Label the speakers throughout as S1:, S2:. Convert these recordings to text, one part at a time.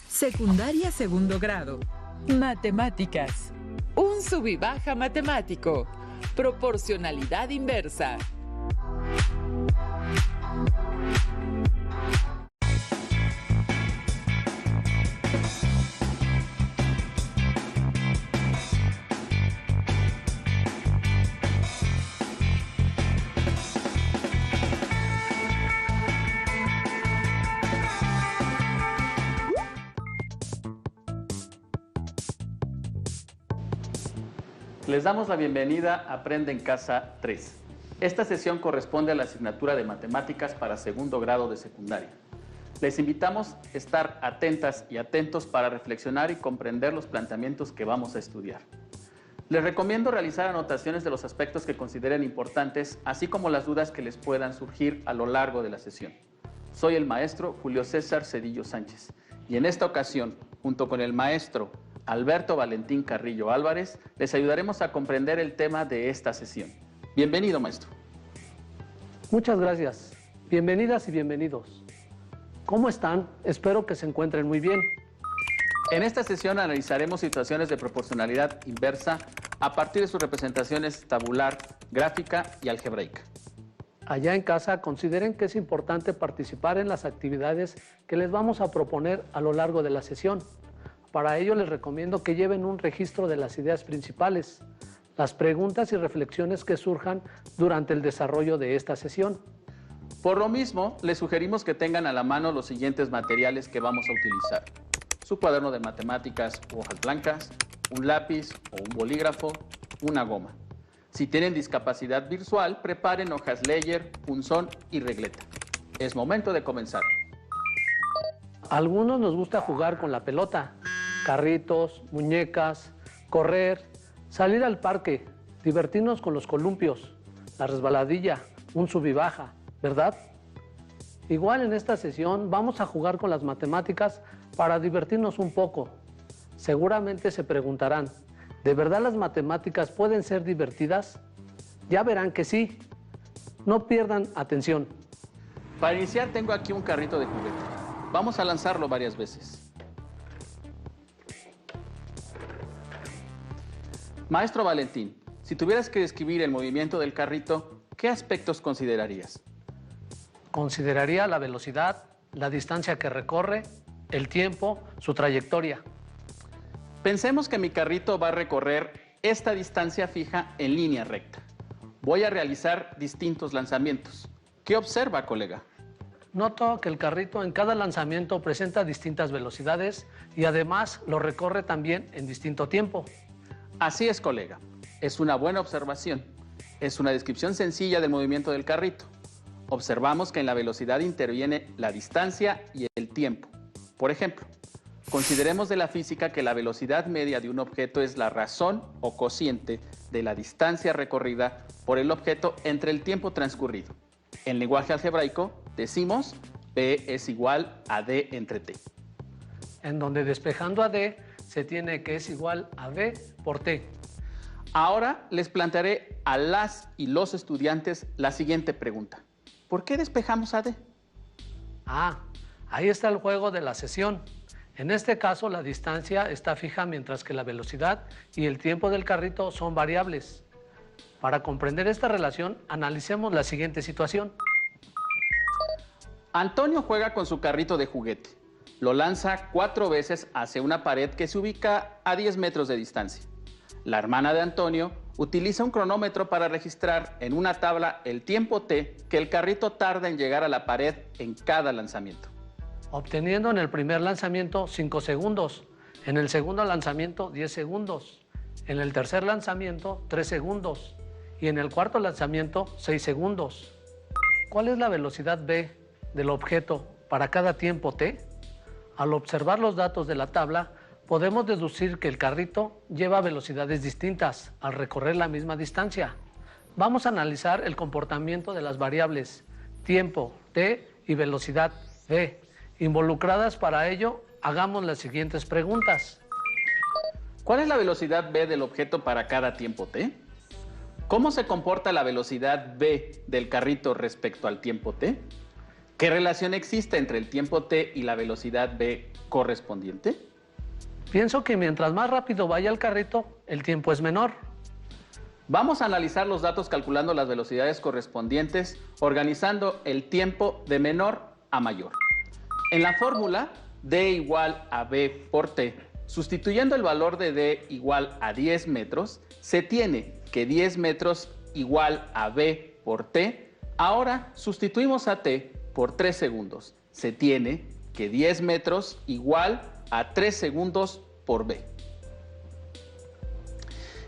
S1: Secundaria segundo grado. Matemáticas. Un sub y baja matemático. Proporcionalidad inversa.
S2: Les damos la bienvenida a Aprende en Casa 3. Esta sesión corresponde a la asignatura de Matemáticas para segundo grado de secundaria. Les invitamos a estar atentas y atentos para reflexionar y comprender los planteamientos que vamos a estudiar. Les recomiendo realizar anotaciones de los aspectos que consideren importantes, así como las dudas que les puedan surgir a lo largo de la sesión. Soy el maestro Julio César Cedillo Sánchez y en esta ocasión, junto con el maestro Alberto Valentín Carrillo Álvarez, les ayudaremos a comprender el tema de esta sesión. Bienvenido, maestro.
S3: Muchas gracias. Bienvenidas y bienvenidos. ¿Cómo están? Espero que se encuentren muy bien.
S2: En esta sesión analizaremos situaciones de proporcionalidad inversa a partir de sus representaciones tabular, gráfica y algebraica.
S3: Allá en casa, consideren que es importante participar en las actividades que les vamos a proponer a lo largo de la sesión. Para ello les recomiendo que lleven un registro de las ideas principales, las preguntas y reflexiones que surjan durante el desarrollo de esta sesión.
S2: Por lo mismo, les sugerimos que tengan a la mano los siguientes materiales que vamos a utilizar: su cuaderno de matemáticas u hojas blancas, un lápiz o un bolígrafo, una goma. Si tienen discapacidad visual, preparen hojas Leyer, punzón y regleta. Es momento de comenzar.
S3: A algunos nos gusta jugar con la pelota, carritos, muñecas, correr, salir al parque, divertirnos con los columpios, la resbaladilla, un sub y baja, ¿verdad? Igual en esta sesión vamos a jugar con las matemáticas para divertirnos un poco. Seguramente se preguntarán, ¿de verdad las matemáticas pueden ser divertidas? Ya verán que sí. No pierdan atención.
S2: Para iniciar tengo aquí un carrito de juguete. Vamos a lanzarlo varias veces. Maestro Valentín, si tuvieras que describir el movimiento del carrito, ¿qué aspectos considerarías?
S3: Consideraría la velocidad, la distancia que recorre, el tiempo, su trayectoria.
S2: Pensemos que mi carrito va a recorrer esta distancia fija en línea recta. Voy a realizar distintos lanzamientos. ¿Qué observa, colega?
S3: Noto que el carrito en cada lanzamiento presenta distintas velocidades y además lo recorre también en distinto tiempo.
S2: Así es, colega. Es una buena observación. Es una descripción sencilla del movimiento del carrito. Observamos que en la velocidad interviene la distancia y el tiempo. Por ejemplo, consideremos de la física que la velocidad media de un objeto es la razón o cociente de la distancia recorrida por el objeto entre el tiempo transcurrido. En lenguaje algebraico decimos P es igual a D entre T.
S3: En donde despejando a D se tiene que es igual a V por T.
S2: Ahora les plantearé a las y los estudiantes la siguiente pregunta. ¿Por qué despejamos a D?
S3: Ahí está el juego de la sesión. En este caso la distancia está fija mientras que la velocidad y el tiempo del carrito son variables. Para comprender esta relación, analicemos la siguiente situación.
S2: Antonio juega con su carrito de juguete. Lo lanza 4 veces hacia una pared que se ubica a 10 metros de distancia. La hermana de Antonio utiliza un cronómetro para registrar en una tabla el tiempo T que el carrito tarda en llegar a la pared en cada lanzamiento.
S3: Obteniendo en el primer lanzamiento 5 segundos, en el segundo lanzamiento 10 segundos, en el tercer lanzamiento 3 segundos y en el cuarto lanzamiento 6 segundos. ¿Cuál es la velocidad v del objeto para cada tiempo t? Al observar los datos de la tabla, podemos deducir que el carrito lleva velocidades distintas al recorrer la misma distancia. Vamos a analizar el comportamiento de las variables tiempo t y velocidad v. Involucradas para ello, hagamos las siguientes preguntas.
S2: ¿Cuál es la velocidad v del objeto para cada tiempo t? ¿Cómo se comporta la velocidad v del carrito respecto al tiempo t? ¿Qué relación existe entre el tiempo t y la velocidad v correspondiente?
S3: Pienso que mientras más rápido vaya el carrito, el tiempo es menor.
S2: Vamos a analizar los datos calculando las velocidades correspondientes, organizando el tiempo de menor a mayor. En la fórmula, d igual a v por t, sustituyendo el valor de d igual a 10 metros, se tiene que 10 metros igual a v por t. Ahora sustituimos a t por 3 segundos. Se tiene que 10 metros igual a 3 segundos por v.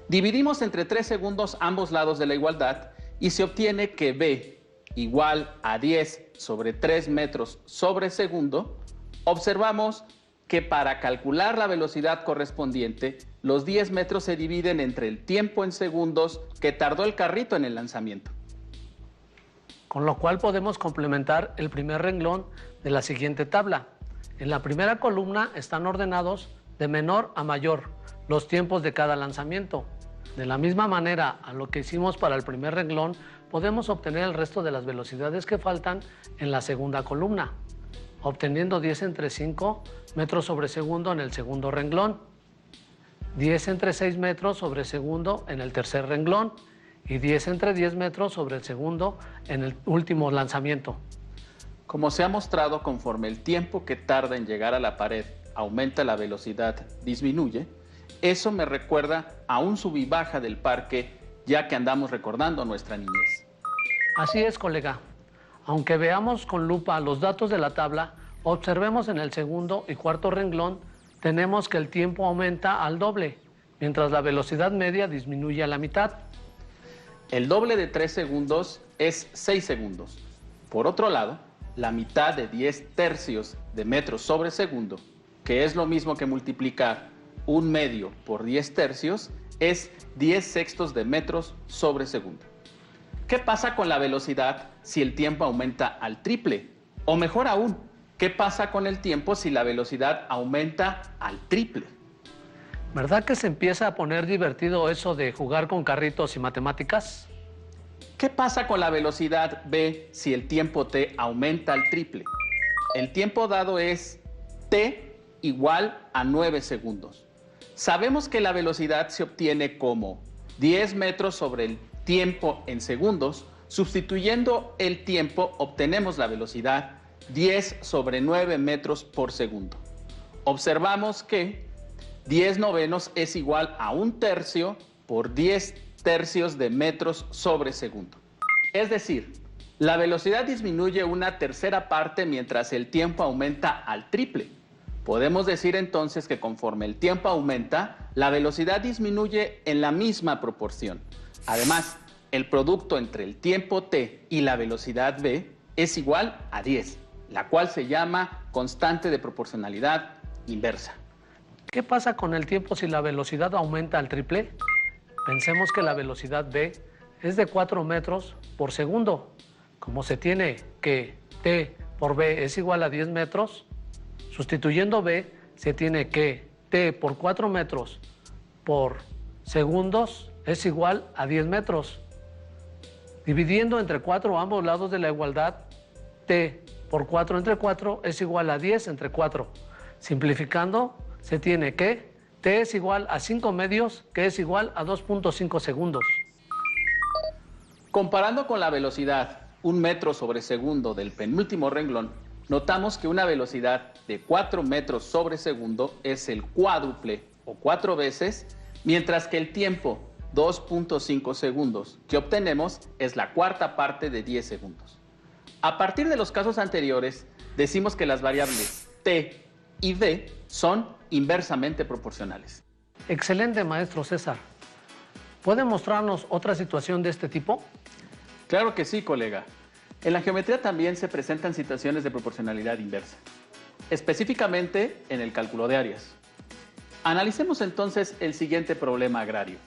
S2: Dividimos entre 3 segundos ambos lados de la igualdad y se obtiene que v igual a 10 sobre 3 metros sobre segundo. Observamos que para calcular la velocidad correspondiente, los 10 metros se dividen entre el tiempo en segundos que tardó el carrito en el lanzamiento.
S3: Con lo cual podemos complementar el primer renglón de la siguiente tabla. En la primera columna están ordenados de menor a mayor los tiempos de cada lanzamiento. De la misma manera a lo que hicimos para el primer renglón, podemos obtener el resto de las velocidades que faltan en la segunda columna, obteniendo 10 entre 5 metros sobre segundo en el segundo renglón, 10 entre 6 metros sobre segundo en el tercer renglón y 10 entre 10 metros sobre el segundo en el último lanzamiento.
S2: Como se ha mostrado, conforme el tiempo que tarda en llegar a la pared aumenta, la velocidad disminuye. Eso me recuerda a un sub y baja del parque, ya que andamos recordando nuestra niñez.
S3: Así es, colega. Aunque veamos con lupa los datos de la tabla, observemos en el segundo y cuarto renglón, tenemos que el tiempo aumenta al doble, mientras la velocidad media disminuye a la mitad.
S2: El doble de 3 segundos es 6 segundos. Por otro lado, la mitad de 10 tercios de metros sobre segundo, que es lo mismo que multiplicar 1/2 por 10 tercios, es 10 sextos de metros sobre segundo. ¿Qué pasa con la velocidad si el tiempo aumenta al triple? O mejor aún, ¿qué pasa con el tiempo si la velocidad aumenta al triple?
S3: ¿Verdad que se empieza a poner divertido eso de jugar con carritos y matemáticas?
S2: ¿Qué pasa con la velocidad v si el tiempo t aumenta al triple? El tiempo dado es t igual a 9 segundos. Sabemos que la velocidad se obtiene como 10 metros sobre el tiempo en segundos. Sustituyendo el tiempo, obtenemos la velocidad 10 sobre 9 metros por segundo. Observamos que 10 novenos es igual a 1 tercio por 10 tercios de metros sobre segundo. Es decir, la velocidad disminuye una tercera parte mientras el tiempo aumenta al triple. Podemos decir entonces que conforme el tiempo aumenta, la velocidad disminuye en la misma proporción. Además, el producto entre el tiempo t y la velocidad v es igual a 10, la cual se llama constante de proporcionalidad inversa.
S3: ¿Qué pasa con el tiempo si la velocidad aumenta al triple? Pensemos que la velocidad v es de 4 metros por segundo. Como se tiene que t por v es igual a 10 metros, sustituyendo v se tiene que t por 4 metros por segundos es igual a 10 metros. Dividiendo entre 4 ambos lados de la igualdad, t por 4 entre 4 es igual a 10 entre 4. Simplificando, se tiene que t es igual a 5 medios, que es igual a 2.5 segundos.
S2: Comparando con la velocidad 1 metro sobre segundo del penúltimo renglón, notamos que una velocidad de 4 metros sobre segundo es el cuádruple o 4 veces, mientras que el tiempo 2.5 segundos que obtenemos es la cuarta parte de 10 segundos. A partir de los casos anteriores, decimos que las variables t y v son inversamente proporcionales.
S3: Excelente, maestro César. ¿Puede mostrarnos otra situación de este tipo?
S2: Claro que sí, colega. En la geometría también se presentan situaciones de proporcionalidad inversa, específicamente en el cálculo de áreas. Analicemos entonces el siguiente problema agrario.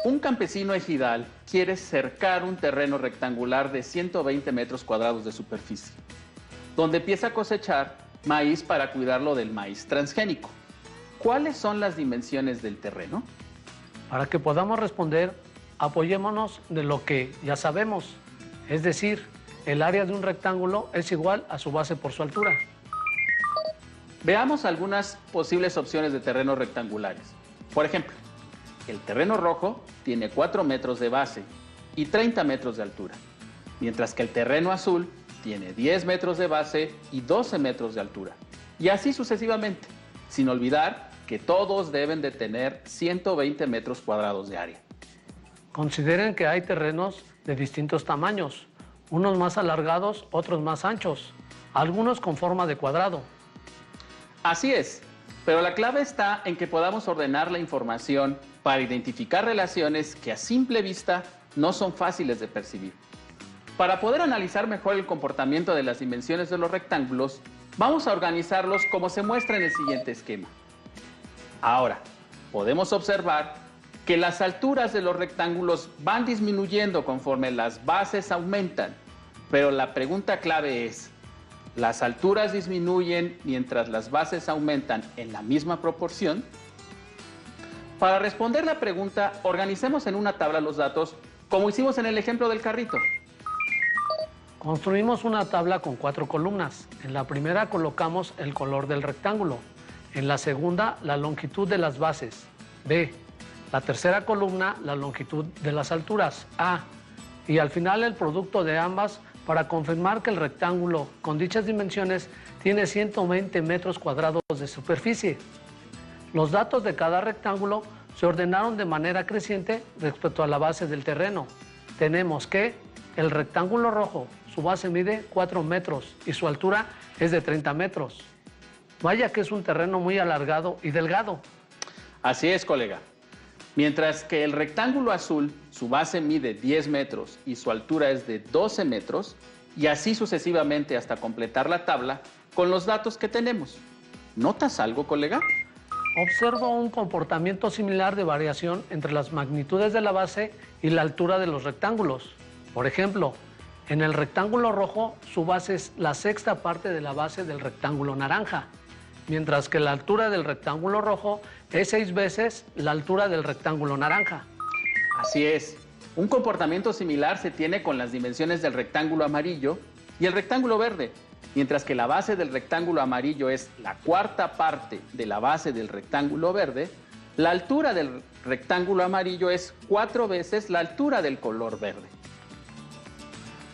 S2: Un campesino ejidal quiere cercar un terreno rectangular de 120 metros cuadrados de superficie, donde empieza a cosechar maíz para cuidarlo del maíz transgénico. ¿Cuáles son las dimensiones del terreno?
S3: Para que podamos responder, apoyémonos de lo que ya sabemos, es decir, el área de un rectángulo es igual a su base por su altura.
S2: Veamos algunas posibles opciones de terrenos rectangulares. Por ejemplo, el terreno rojo tiene 4 metros de base y 30 metros de altura, mientras que el terreno azul tiene 10 metros de base y 12 metros de altura. Y así sucesivamente, sin olvidar que todos deben de tener 120 metros cuadrados de área.
S3: Consideren que hay terrenos de distintos tamaños, unos más alargados, otros más anchos, algunos con forma de cuadrado.
S2: Así es, pero la clave está en que podamos ordenar la información para identificar relaciones que a simple vista no son fáciles de percibir. Para poder analizar mejor el comportamiento de las dimensiones de los rectángulos, vamos a organizarlos como se muestra en el siguiente esquema. Ahora, podemos observar que las alturas de los rectángulos van disminuyendo conforme las bases aumentan, pero la pregunta clave es, ¿las alturas disminuyen mientras las bases aumentan en la misma proporción? Para responder la pregunta, organicemos en una tabla los datos, como hicimos en el ejemplo del carrito.
S3: Construimos una tabla con 4 columnas. En la primera colocamos el color del rectángulo. En la segunda, la longitud de las bases, B. La tercera columna, la longitud de las alturas, A. Y al final el producto de ambas para confirmar que el rectángulo con dichas dimensiones tiene 120 metros cuadrados de superficie. Los datos de cada rectángulo se ordenaron de manera creciente respecto a la base del terreno. Tenemos que el rectángulo rojo, su base mide 4 metros y su altura es de 30 metros. Vaya que es un terreno muy alargado y delgado.
S2: Así es, colega. Mientras que el rectángulo azul, su base mide 10 metros y su altura es de 12 metros, y así sucesivamente hasta completar la tabla con los datos que tenemos. ¿Notas algo, colega?
S3: Observo un comportamiento similar de variación entre las magnitudes de la base y la altura de los rectángulos. Por ejemplo, en el rectángulo rojo, su base es la sexta parte de la base del rectángulo naranja, mientras que la altura del rectángulo rojo es 6 veces la altura del rectángulo naranja.
S2: Así es. Un comportamiento similar se tiene con las dimensiones del rectángulo amarillo y el rectángulo verde, mientras que la base del rectángulo amarillo es la cuarta parte de la base del rectángulo verde, la altura del rectángulo amarillo es 4 veces la altura del color verde.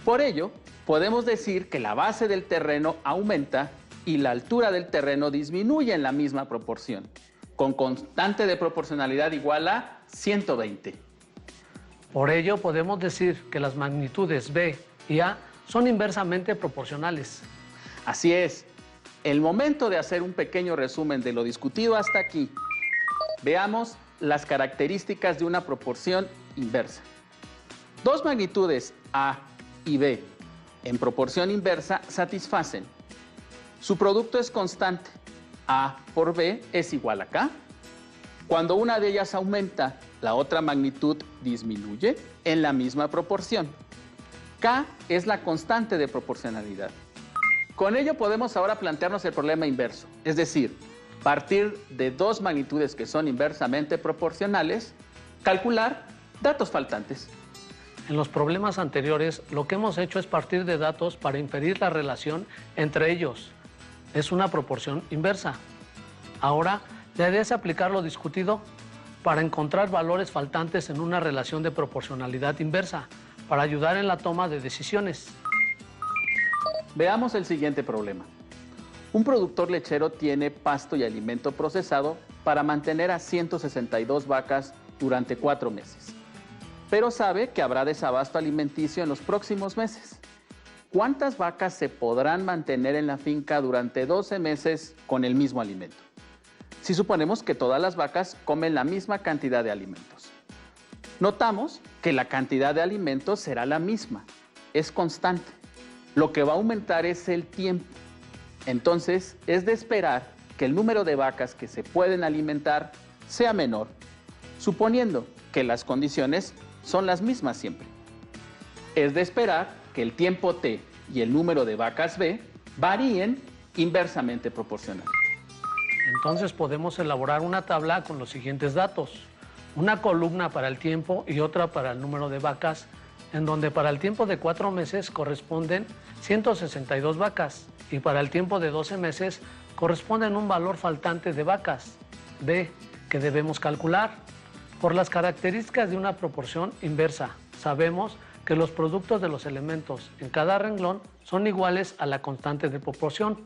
S2: Por ello, podemos decir que la base del terreno aumenta y la altura del terreno disminuye en la misma proporción, con constante de proporcionalidad igual a 120.
S3: Por ello, podemos decir que las magnitudes B y A son inversamente proporcionales.
S2: Así es. El momento de hacer un pequeño resumen de lo discutido hasta aquí. Veamos las características de una proporción inversa. Dos magnitudes A y B en proporción inversa satisfacen. Su producto es constante. A por B es igual a K. Cuando una de ellas aumenta, la otra magnitud disminuye en la misma proporción. K es la constante de proporcionalidad. Con ello podemos ahora plantearnos el problema inverso, es decir, partir de dos magnitudes que son inversamente proporcionales, calcular datos faltantes.
S3: En los problemas anteriores, lo que hemos hecho es partir de datos para inferir la relación entre ellos. Es una proporción inversa. Ahora, la idea es aplicar lo discutido para encontrar valores faltantes en una relación de proporcionalidad inversa, para ayudar en la toma de decisiones.
S2: Veamos el siguiente problema. Un productor lechero tiene pasto y alimento procesado para mantener a 162 vacas durante 4 meses. Pero sabe que habrá desabasto alimenticio en los próximos meses. ¿Cuántas vacas se podrán mantener en la finca durante 12 meses con el mismo alimento? Si suponemos que todas las vacas comen la misma cantidad de alimentos. Notamos que la cantidad de alimentos será la misma, es constante. Lo que va a aumentar es el tiempo. Entonces, es de esperar que el número de vacas que se pueden alimentar sea menor, suponiendo que las condiciones son las mismas siempre. Es de esperar que el tiempo T y el número de vacas B varíen inversamente proporcional.
S3: Entonces podemos elaborar una tabla con los siguientes datos. Una columna para el tiempo y otra para el número de vacas en donde para el tiempo de 4 meses corresponden 162 vacas y para el tiempo de 12 meses corresponden un valor faltante de vacas, B, que debemos calcular. Por las características de una proporción inversa, sabemos que los productos de los elementos en cada renglón son iguales a la constante de proporción,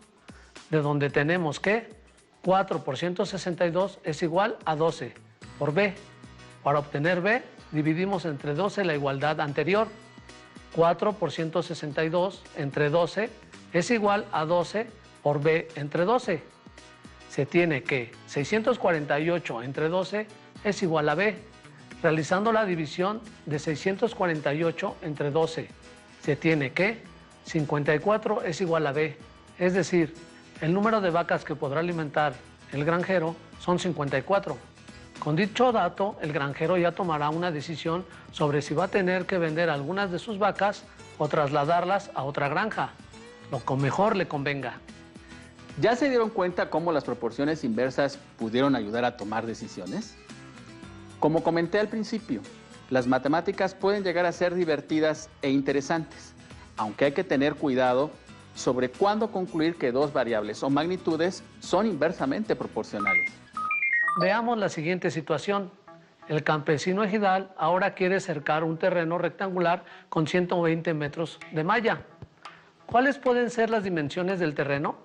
S3: de donde tenemos que 4 por 162 es igual a 12 por B. Para obtener B, dividimos entre 12 la igualdad anterior. 4 por 162 entre 12 es igual a 12 por B entre 12. Se tiene que 648 entre 12 es igual a B. Realizando la división de 648 entre 12, se tiene que 54 es igual a B. Es decir, el número de vacas que podrá alimentar el granjero son 54. Con dicho dato, el granjero ya tomará una decisión sobre si va a tener que vender algunas de sus vacas o trasladarlas a otra granja, lo que mejor le convenga.
S2: ¿Ya se dieron cuenta cómo las proporciones inversas pudieron ayudar a tomar decisiones? Como comenté al principio, las matemáticas pueden llegar a ser divertidas e interesantes, aunque hay que tener cuidado sobre cuándo concluir que dos variables o magnitudes son inversamente proporcionales.
S3: Veamos la siguiente situación. El campesino ejidal ahora quiere cercar un terreno rectangular con 120 metros de malla. ¿Cuáles pueden ser las dimensiones del terreno?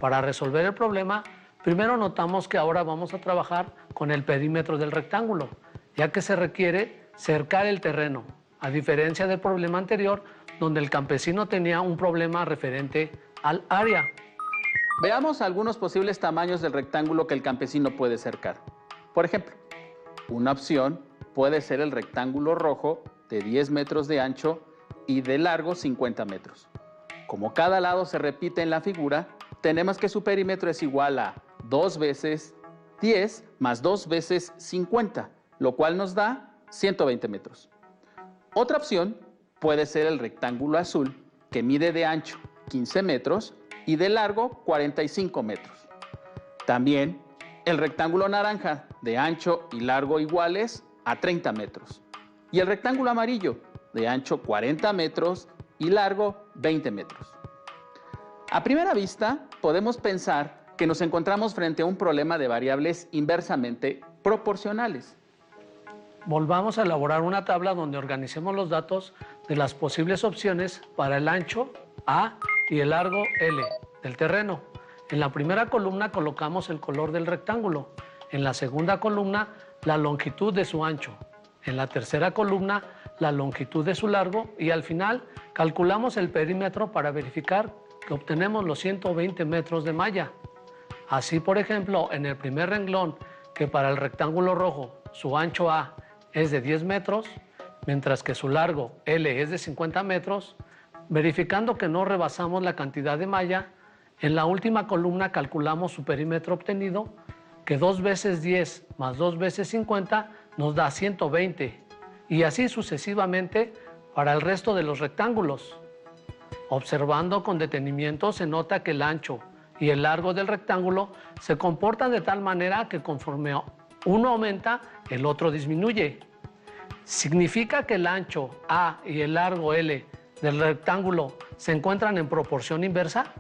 S3: Para resolver el problema, primero notamos que ahora vamos a trabajar con el perímetro del rectángulo, ya que se requiere cercar el terreno, a diferencia del problema anterior, donde el campesino tenía un problema referente al área.
S2: Veamos algunos posibles tamaños del rectángulo que el campesino puede cercar. Por ejemplo, una opción puede ser el rectángulo rojo de 10 metros de ancho y de largo 50 metros. Como cada lado se repite en la figura, tenemos que su perímetro es igual a 2 veces 10 más 2 veces 50, lo cual nos da 120 metros. Otra opción puede ser el rectángulo azul, que mide de ancho 15 metros y de largo 45 metros. También el rectángulo naranja, de ancho y largo iguales a 30 metros. Y el rectángulo amarillo, de ancho 40 metros y largo 20 metros. A primera vista, podemos pensar que nos encontramos frente a un problema de variables inversamente proporcionales.
S3: Volvamos a elaborar una tabla donde organicemos los datos de las posibles opciones para el ancho A y el largo L del terreno. En la primera columna colocamos el color del rectángulo, en la segunda columna la longitud de su ancho, en la tercera columna la longitud de su largo y al final calculamos el perímetro para verificar que obtenemos los 120 metros de malla. Así, por ejemplo, en el primer renglón, que para el rectángulo rojo su ancho A es de 10 metros, mientras que su largo L es de 50 metros, verificando que no rebasamos la cantidad de malla, en la última columna calculamos su perímetro obtenido, que 2 veces 10 más 2 veces 50 nos da 120, y así sucesivamente para el resto de los rectángulos. Observando con detenimiento se nota que el ancho y el largo del rectángulo se comportan de tal manera que conforme uno aumenta, el otro disminuye. ¿Significa que el ancho A y el largo L del rectángulo se encuentran en proporción inversa?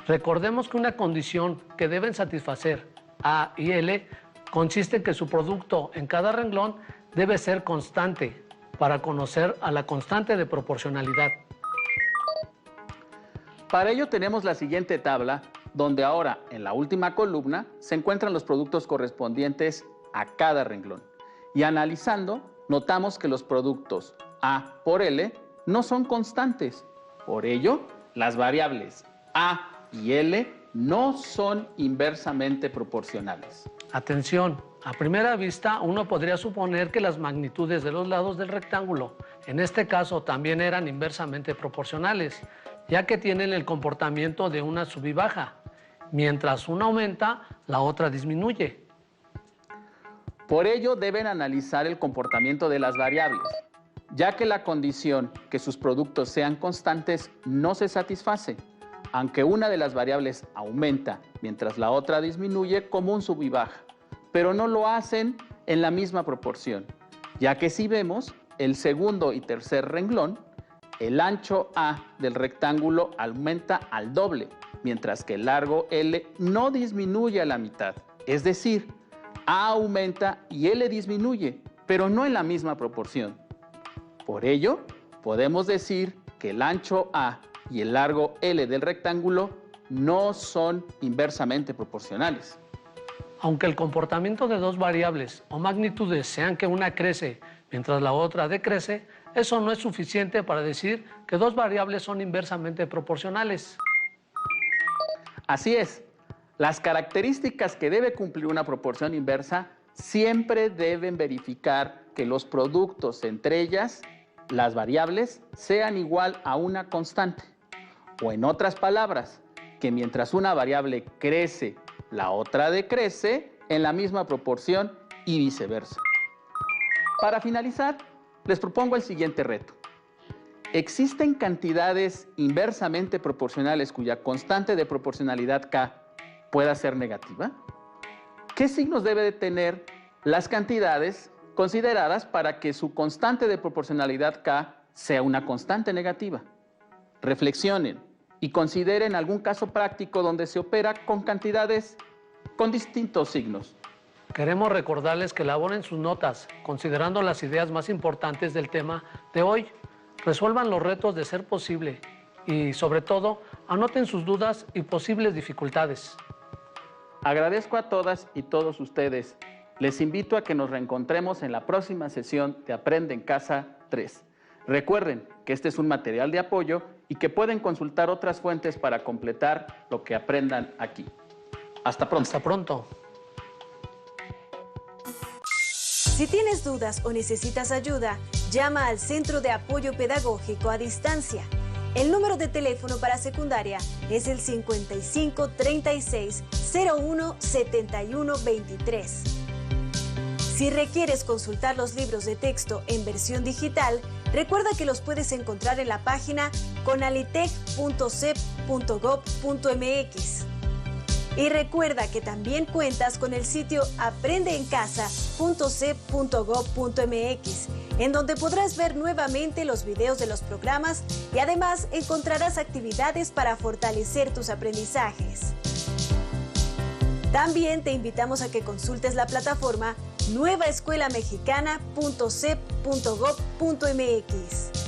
S3: Recordemos que una condición que deben satisfacer A y L consiste en que su producto en cada renglón debe ser constante para conocer a la constante de proporcionalidad.
S2: Para ello tenemos la siguiente tabla, donde ahora en la última columna se encuentran los productos correspondientes a cada renglón. Y analizando, notamos que los productos A por L no son constantes. Por ello, las variables A y L no son inversamente proporcionales.
S3: Atención, a primera vista uno podría suponer que las magnitudes de los lados del rectángulo, en este caso también eran inversamente proporcionales, ya que tienen el comportamiento de una sub y baja. Mientras una aumenta, la otra disminuye.
S2: Por ello deben analizar el comportamiento de las variables, ya que la condición que sus productos sean constantes no se satisface, aunque una de las variables aumenta mientras la otra disminuye como un sub y baja, pero no lo hacen en la misma proporción, ya que si vemos, el segundo y tercer renglón, el ancho A del rectángulo aumenta al doble, mientras que el largo L no disminuye a la mitad. Es decir, A aumenta y L disminuye, pero no en la misma proporción. Por ello, podemos decir que el ancho A y el largo L del rectángulo no son inversamente proporcionales.
S3: Aunque el comportamiento de dos variables o magnitudes sean que una crece mientras la otra decrece, eso no es suficiente para decir que dos variables son inversamente proporcionales.
S2: Así es, las características que debe cumplir una proporción inversa siempre deben verificar que los productos entre ellas, las variables, sean igual a una constante. O en otras palabras, que mientras una variable crece, la otra decrece en la misma proporción y viceversa. Para finalizar, les propongo el siguiente reto. ¿Existen cantidades inversamente proporcionales cuya constante de proporcionalidad K pueda ser negativa? ¿Qué signos debe de tener las cantidades consideradas para que su constante de proporcionalidad K sea una constante negativa? Reflexionen y consideren algún caso práctico donde se opera con cantidades con distintos signos.
S3: Queremos recordarles que elaboren sus notas, considerando las ideas más importantes del tema de hoy. Resuelvan los retos de ser posible y, sobre todo, anoten sus dudas y posibles dificultades.
S2: Agradezco a todas y todos ustedes. Les invito a que nos reencontremos en la próxima sesión de Aprende en Casa 3. Recuerden que este es un material de apoyo y que pueden consultar otras fuentes para completar lo que aprendan aquí. Hasta pronto.
S3: Hasta pronto.
S4: Si tienes dudas o necesitas ayuda, llama al Centro de Apoyo Pedagógico a Distancia. El número de teléfono para secundaria es el 55 36 01 71 23. Si requieres consultar los libros de texto en versión digital, recuerda que los puedes encontrar en la página conalitec.cep.gov.mx. Y recuerda que también cuentas con el sitio aprendeencasa.cep.gov.mx, en donde podrás ver nuevamente los videos de los programas y además encontrarás actividades para fortalecer tus aprendizajes. También te invitamos a que consultes la plataforma nuevaescuelamexicana.cep.gov.mx.